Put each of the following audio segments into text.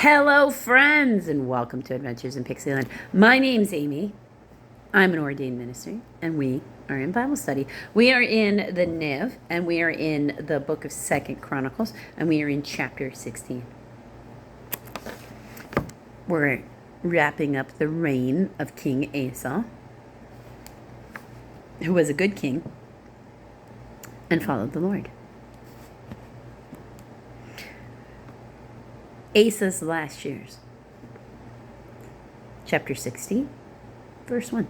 Hello, friends, and welcome to Adventures in Pixieland. My name's Amy. I'm an ordained minister, and we are in Bible study. We are in the NIV, and we are in the book of 2nd Chronicles, and we are in chapter 16. We're wrapping up the reign of King Asa, who was a good king and followed the Lord. Asa's last years. Chapter 16, verse 1.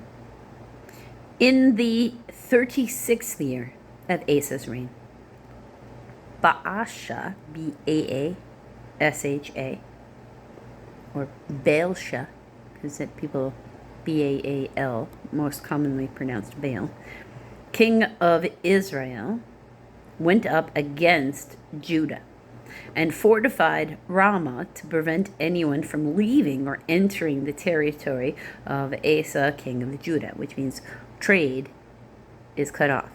In the 36th year of Asa's reign, Baasha, Baasha, or Baasha, because people Baal, most commonly pronounced Baal, king of Israel, went up against Judah and fortified Ramah to prevent anyone from leaving or entering the territory of Asa, king of Judah, which means trade is cut off.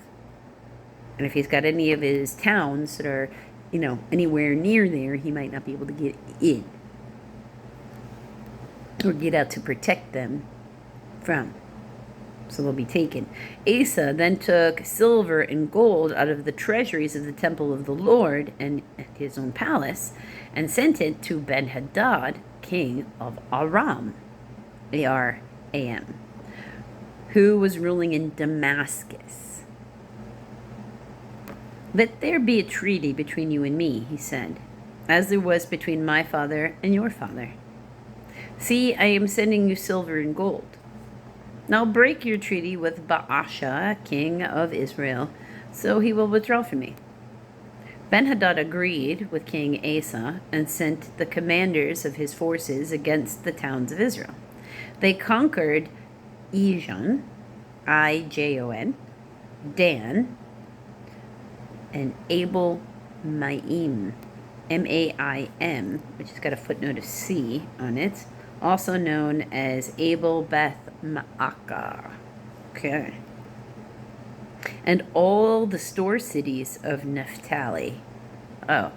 And if he's got any of his towns that are, anywhere near there, he might not be able to get in or get out to protect them from. So they'll be taken. Asa then took silver and gold out of the treasuries of the temple of the Lord and his own palace, and sent it to Ben-Hadad, king of Aram, A-R-A-M, who was ruling in Damascus. Let there be a treaty between you and me, he said, as there was between my father and your father. See, I am sending you silver and gold. Now break your treaty with Baasha, king of Israel, so he will withdraw from me. Ben-Hadad agreed with King Asa and sent the commanders of his forces against the towns of Israel. They conquered Ijon, I-J-O-N, Dan, and Abel-Maim, M-A-I-M, which has got a footnote of C on it, also known as Abel Beth Maacah. Okay. And all the store cities of Naphtali. Oh,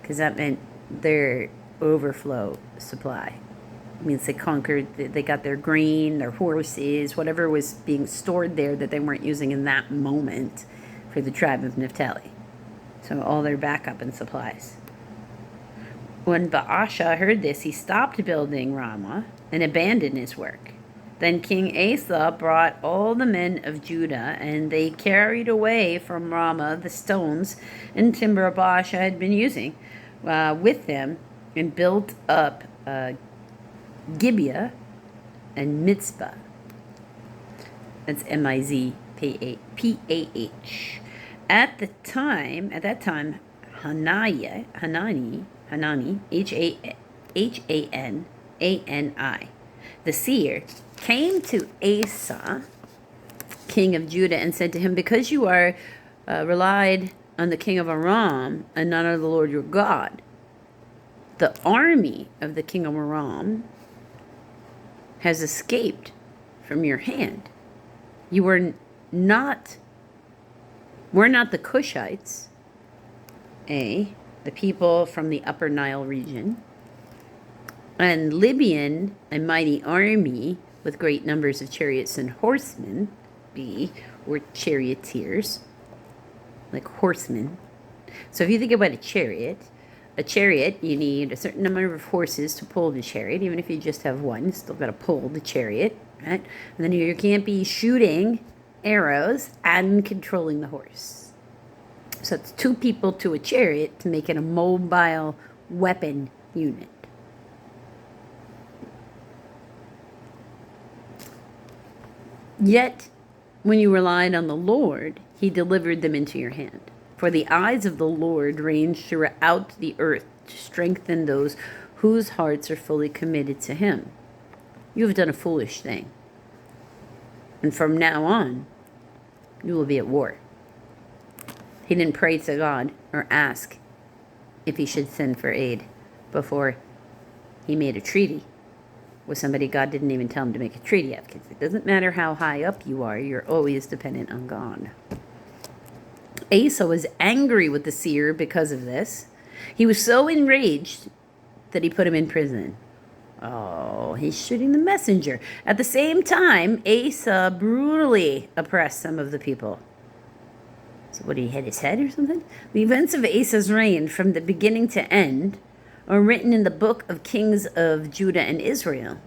because that meant their overflow supply. It means they conquered, they got their grain, their horses, whatever was being stored there that they weren't using in that moment for the tribe of Naphtali. So all their backup and supplies. When Baasha heard this, he stopped building Ramah and abandoned his work. Then King Asa brought all the men of Judah, and they carried away from Ramah the stones and timber Baasha had been using with them, and built up Gibeah and Mizpah. That's M-I-Z-P-A-H. At that time, Hanani, H-A-N-A-N-I, the seer, came to Asa, king of Judah, and said to him, because you are relied on the king of Aram and not on the Lord your God, the army of the king of Aram has escaped from your hand. We're not the Cushites, the people from the upper Nile region, and Libyan, a mighty army with great numbers of chariots and horsemen, or charioteers, like horsemen. So if you think about a chariot, you need a certain number of horses to pull the chariot. Even if you just have one, you still got to pull the chariot, right? And then you can't be shooting arrows and controlling the horse. So it's two people to a chariot to make it a mobile weapon unit. Yet, when you relied on the Lord, he delivered them into your hand. For the eyes of the Lord range throughout the earth to strengthen those whose hearts are fully committed to him. You have done a foolish thing. And from now on, you will be at war. He didn't pray to God or ask if he should send for aid before he made a treaty with somebody God didn't even tell him to make a treaty of, because it doesn't matter how high up you are, you're always dependent on God. Asa was angry with the seer because of this. He was so enraged that he put him in prison. Oh, he's shooting the messenger. At the same time, Asa brutally oppressed some of the people. So what, he hit his head or something? The events of Asa's reign from the beginning to end are written in the book of Kings of Judah and Israel.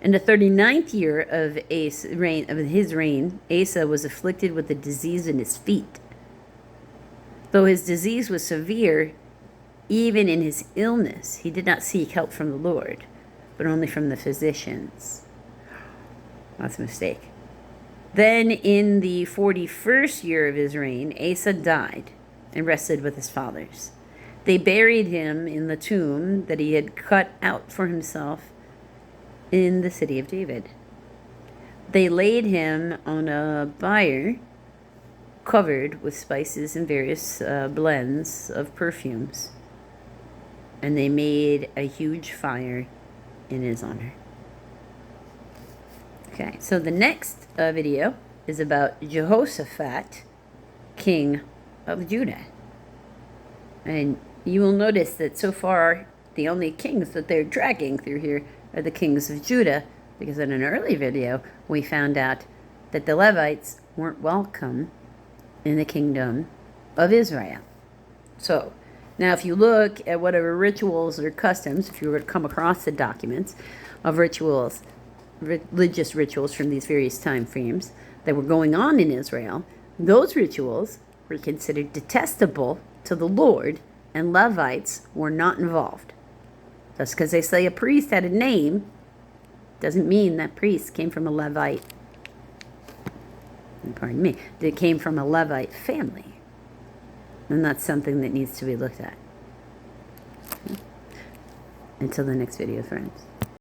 In the 39th year of his reign, Asa was afflicted with a disease in his feet. Though his disease was severe, even in his illness, he did not seek help from the Lord, but only from the physicians. That's a mistake. Then in the 41st year of his reign, Asa died and rested with his fathers. They buried him in the tomb that he had cut out for himself in the city of David. They laid him on a bier covered with spices and various blends of perfumes, and they made a huge fire in his honor. Okay, so the next video is about Jehoshaphat, king of Judah. And you will notice that so far the only kings that they're dragging through here are the kings of Judah, because in an early video we found out that the Levites weren't welcome in the kingdom of Israel. So now if you look at whatever rituals or customs, if you were to come across the documents of rituals, religious rituals from these various time frames that were going on in Israel, those rituals were considered detestable to the Lord, and Levites were not involved. Just because they say a priest had a name doesn't mean that priest came from a Levite. Pardon me. It came from a Levite family. And that's something that needs to be looked at. Until the next video, friends.